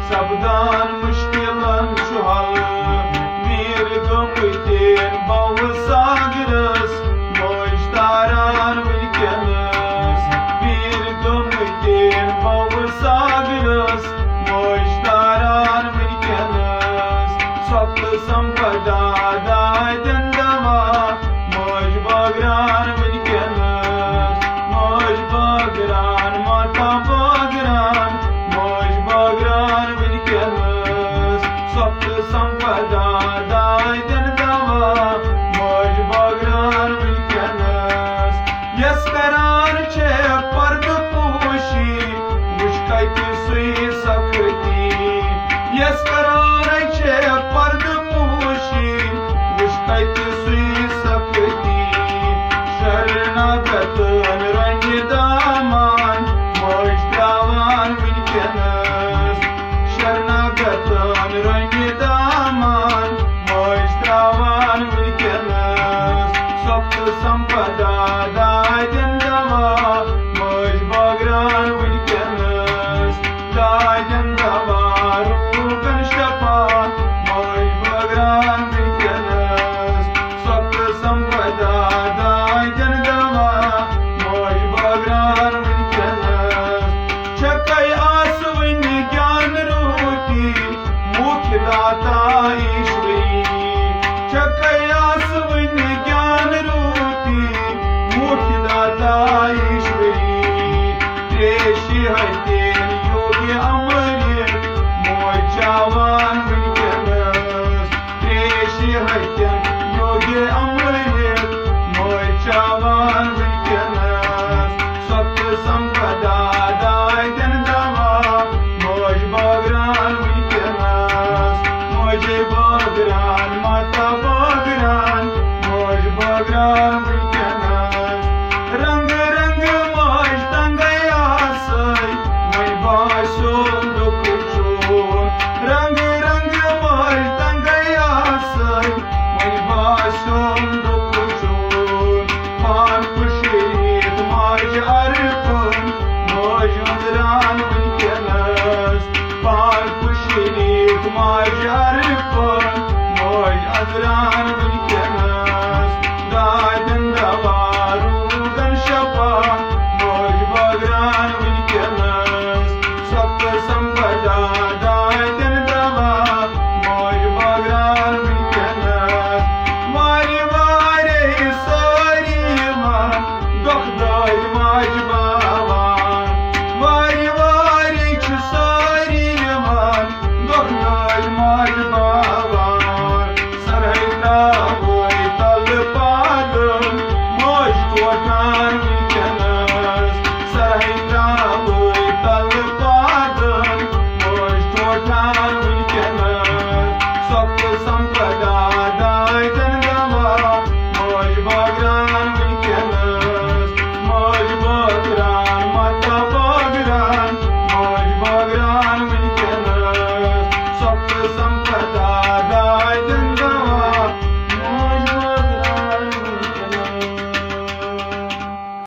सपदान मुश्किलन छु हल वीर गमतीन बव सागरस मोज तारान वनकनस वीर गमतीन बव सागरस मोज तारान वनकनस सप्त संपदा दाय दंदवा मोज बगरान वनकनस मोज बगरान माता बगरान मोज बगरान वनकनस सप्त संपदा दाय दंदवा मोज बगरान वनकनस यस करान छे पर्द पोशी मुश्किल सुई सकती यस करान छे पर्द पोशी मुश्किल सुई सकती शरणागतन रंग दामान मोज त्रावान वनकनस शरणागतन रंग दामान मोज त्रावान वनकनस सप्त संपदा दाय दंदवा मोज बगरान वनकनस दाय दंदवा रूगन शपा मोज बगरान वनकनस सप्त संपदा दाय दंदवा मोज बगरान वनकनस छकई आस वन ज्ञान रूती मुख्य दाता ईश्वरी छकई आस वन ज्ञान रूती मुख्य दाता ईश्वरी त्रेशी हतेन योग्य अमृत मोज चावान वनकनस त्रेशी हतेन योग्य अमृत मोज चावान वनकनस सप्त संपदा दाय दंदवा मोज बगरान वनकनस मोज बगरान माता बगरान मोज बगरान वनकनस रंग रंग मोज तंगया सै मैं बासो दुख छो रंग रंग मोज तंगया सै मैं बासो दुख छो पान खुशीत मोज अर्पण मोज अंदरान वनकनस पान खुशीत मोज अर्पण मोज अंदरान